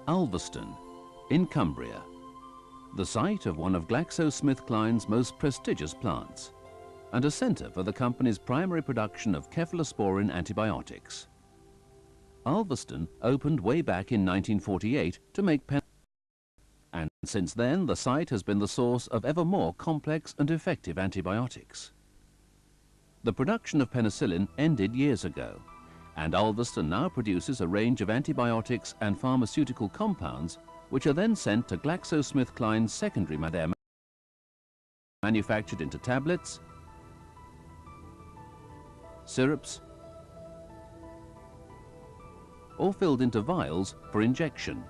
Ulverston, in Cumbria, the site of one of GlaxoSmithKline's most prestigious plants, and a centre for the company's primary production of cephalosporin antibiotics. Ulverston opened way back in 1948 to make penicillin, and since then the site has been the source of ever more complex and effective antibiotics. The production of penicillin ended years ago, and Ulverston now produces a range of antibiotics and pharmaceutical compounds which are then sent to GlaxoSmithKline's secondary manufactured into tablets, syrups, or filled into vials for injection.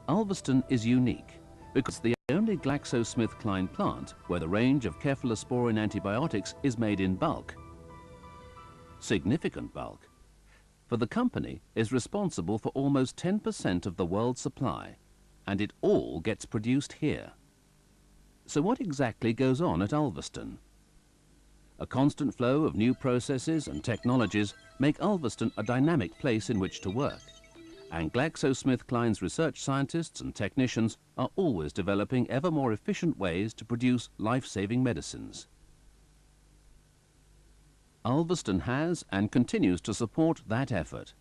Ulverston is unique because it's the only GlaxoSmithKline plant where the range of cephalosporin antibiotics is made in bulk. Significant bulk, for the company is responsible for almost 10% of the world's supply, and it all gets produced here. So what exactly goes on at Ulverston? A constant flow of new processes and technologies make Ulverston a dynamic place in which to work, and GlaxoSmithKline's research scientists and technicians are always developing ever more efficient ways to produce life-saving medicines. Ulverston has and continues to support that effort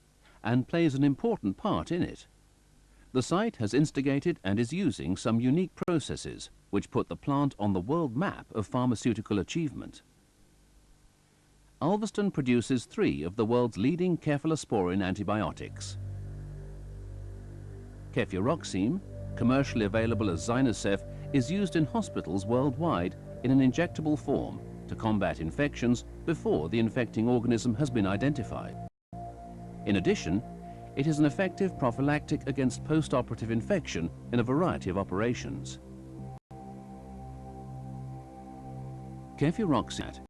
and plays an important part in it. The site has instigated and is using some unique processes which put the plant on the world map of pharmaceutical achievement. Ulverston produces 3 of the world's leading cephalosporin antibiotics. Cefuroxime, commercially available as Zinocef, is used in hospitals worldwide in an injectable form to combat infections before the infecting organism has been identified. In addition, it is an effective prophylactic against post-operative infection in a variety of operations. Cefuroxime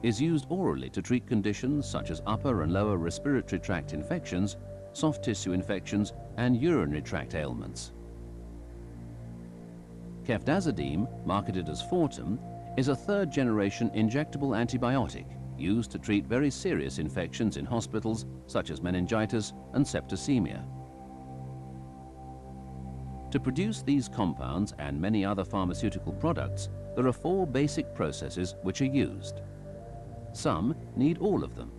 is used orally to treat conditions such as upper and lower respiratory tract infections, soft tissue infections, and urinary tract ailments. Cefdazidime, marketed as Fortum, is a third-generation injectable antibiotic used to treat very serious infections in hospitals such as meningitis and septicemia. To produce these compounds and many other pharmaceutical products, there are 4 basic processes which are used. Some need all of them,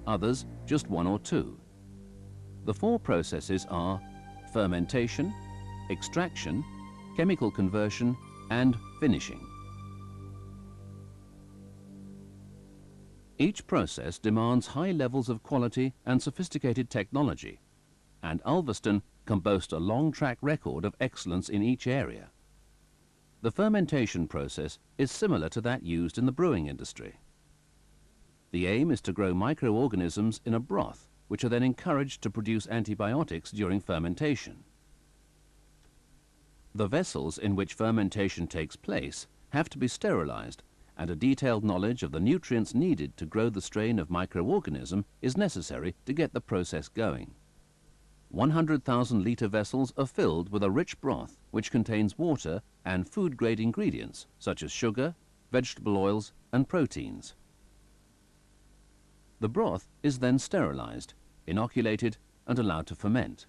others just 1 or 2. The 4 processes are fermentation, extraction, chemical conversion, and finishing. Each process demands high levels of quality and sophisticated technology, and Ulverston can boast a long track record of excellence in each area. The fermentation process is similar to that used in the brewing industry. The aim is to grow microorganisms in a broth, which are then encouraged to produce antibiotics during fermentation. The vessels in which fermentation takes place have to be sterilized, and a detailed knowledge of the nutrients needed to grow the strain of microorganism is necessary to get the process going. 100,000-litre vessels are filled with a rich broth which contains water and food-grade ingredients such as sugar, vegetable oils, and proteins. The broth is then sterilized, inoculated, and allowed to ferment.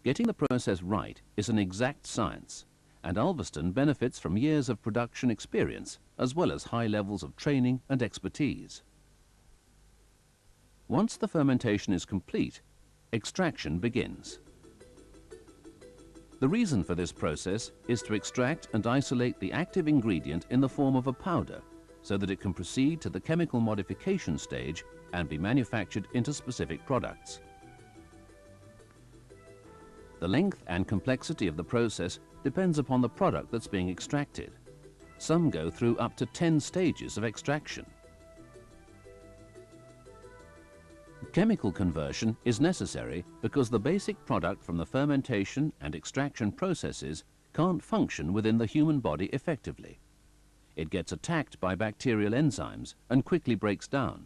Getting the process right is an exact science, and Ulverston benefits from years of production experience as well as high levels of training and expertise. Once the fermentation is complete, extraction begins. The reason for this process is to extract and isolate the active ingredient in the form of a powder so that it can proceed to the chemical modification stage and be manufactured into specific products. The length and complexity of the process depends upon the product that's being extracted. Some go through up to 10 stages of extraction. Chemical conversion is necessary because the basic product from the fermentation and extraction processes can't function within the human body effectively. It gets attacked by bacterial enzymes and quickly breaks down.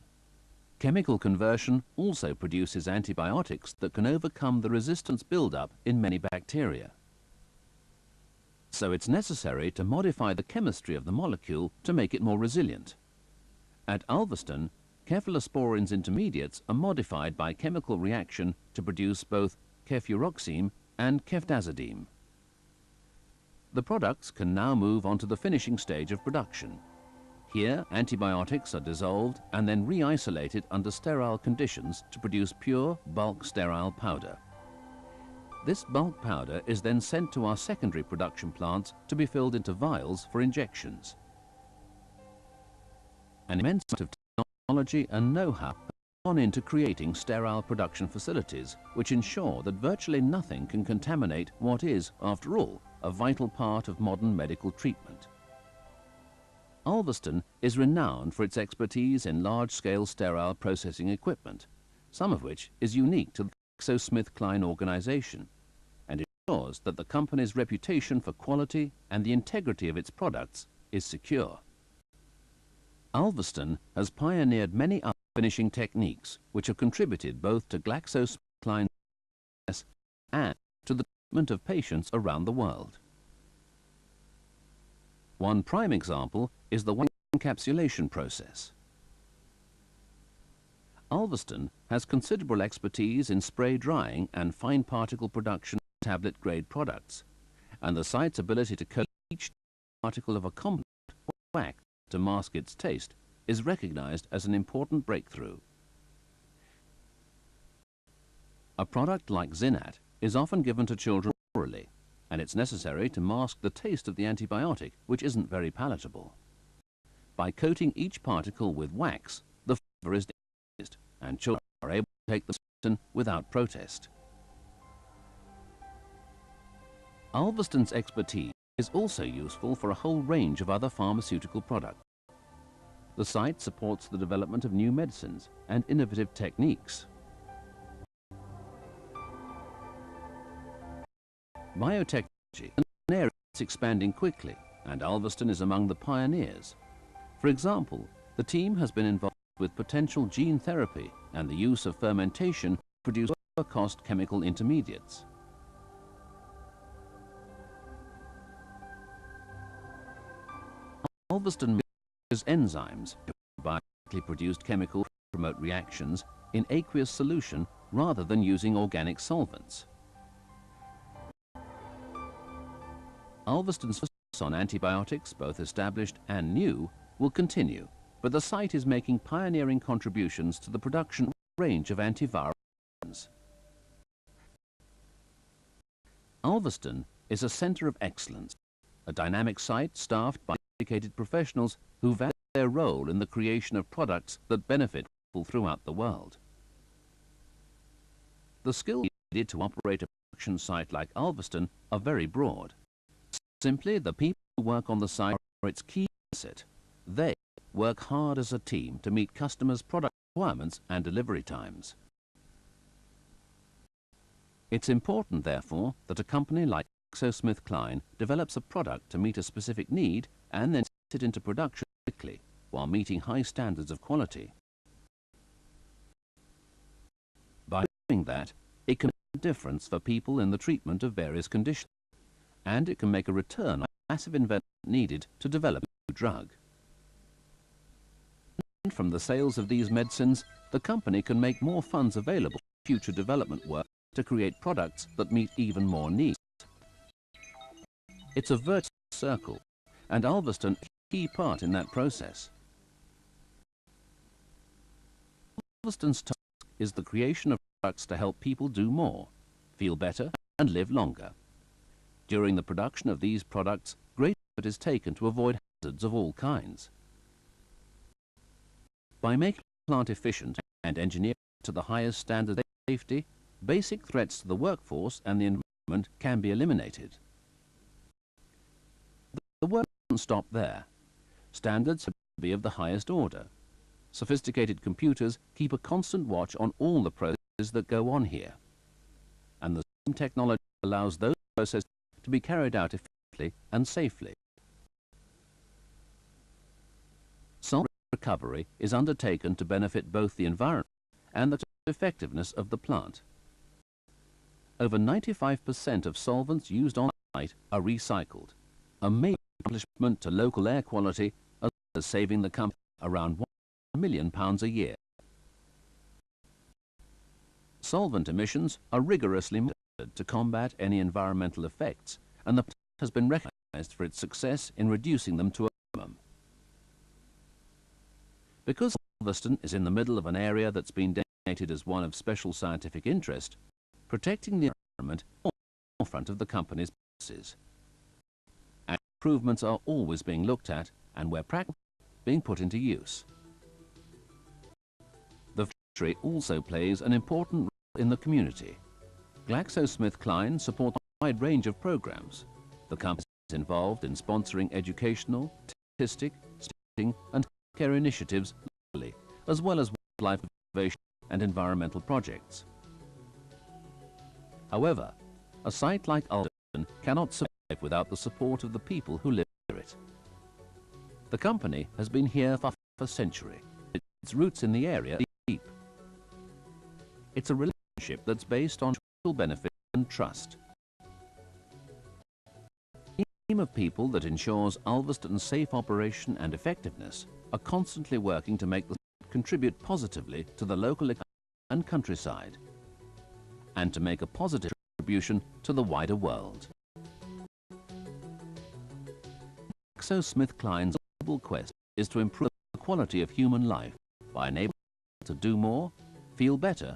Chemical conversion also produces antibiotics that can overcome the resistance buildup in many bacteria. So it's necessary to modify the chemistry of the molecule to make it more resilient. At Ulverston, cephalosporin's intermediates are modified by chemical reaction to produce both cefuroxime and ceftazidime. The products can now move on to the finishing stage of production. Here, antibiotics are dissolved and then re-isolated under sterile conditions to produce pure, bulk sterile powder. This bulk powder is then sent to our secondary production plants to be filled into vials for injections. An immense amount of technology and know-how has gone into creating sterile production facilities which ensure that virtually nothing can contaminate what is, after all, a vital part of modern medical treatment. Ulverston is renowned for its expertise in large-scale sterile processing equipment, some of which is unique to the GlaxoSmithKline organization, and ensures that the company's reputation for quality and the integrity of its products is secure. Ulverston has pioneered many other finishing techniques which have contributed both to GlaxoSmithKline's success and to the treatment of patients around the world. One prime example is the encapsulation process. Ulverston has considerable expertise in spray drying and fine particle production of tablet-grade products, and the site's ability to coat each particle of a compound or wax to mask its taste is recognized as an important breakthrough. A product like Zinat is often given to children orally, and it's necessary to mask the taste of the antibiotic, which isn't very palatable. By coating each particle with wax, the flavor is disguised, and children are able to take the medicine without protest. Ulverston's expertise is also useful for a whole range of other pharmaceutical products. The site supports the development of new medicines and innovative techniques. Biotechnology is an area that's expanding quickly, and Ulverston is among the pioneers. For example, the team has been involved with potential gene therapy and the use of fermentation to produce lower-cost chemical intermediates. Ulverston uses enzymes to biologically produced chemicals to promote reactions in aqueous solution rather than using organic solvents. Ulverston's focus on antibiotics, both established and new, will continue, but the site is making pioneering contributions to the production of a range of antiviral medicines. Ulverston is a center of excellence, a dynamic site staffed by dedicated professionals who value their role in the creation of products that benefit people throughout the world. The skills needed to operate a production site like Ulverston are very broad. Simply, the people who work on the site are its key asset. They work hard as a team to meet customers' product requirements and delivery times. It's important, therefore, that a company like GlaxoSmithKline develops a product to meet a specific need and then sets it into production quickly, while meeting high standards of quality. By doing that, it can make a difference for people in the treatment of various conditions, and it can make a return on the massive investment needed to develop a new drug. And from the sales of these medicines, the company can make more funds available for future development work to create products that meet even more needs. It's a virtuous circle, and Ulverston is a key part in that process. Ulverston's task is the creation of products to help people do more, feel better, and live longer. During the production of these products, great effort is taken to avoid hazards of all kinds. By making the plant efficient and engineering it to the highest standard of safety, basic threats to the workforce and the environment can be eliminated. The work doesn't stop there. Standards have to be of the highest order. Sophisticated computers keep a constant watch on all the processes that go on here. And the same technology allows those processes to be carried out efficiently and safely. Solvent recovery is undertaken to benefit both the environment and the effectiveness of the plant. Over 95% of solvents used on site are recycled, a major accomplishment to local air quality, as well as saving the company around £1 million a year. Solvent emissions are rigorously monitored to combat any environmental effects, and the plant has been recognized for its success in reducing them to a minimum. Because Ulverston is in the middle of an area that's been designated as one of special scientific interest, protecting the environment is at the forefront of the company's policies. And improvements are always being looked at and, where practical, being put into use. The factory also plays an important role in the community. GlaxoSmithKline supports a wide range of programs. The company is involved in sponsoring educational, statistic, studying and care initiatives locally, as well as wildlife conservation and environmental projects. However, a site like Ulverston cannot survive without the support of the people who live near it. The company has been here for a century. Its roots in the area are deep. It's a relationship that's based on mutual benefit and trust. A team of people that ensures Ulverston's safe operation and effectiveness are constantly working to make the site contribute positively to the local economy and countryside, and to make a positive contribution to the wider world. GlaxoSmithKline's global quest is to improve the quality of human life by enabling people to do more, feel better,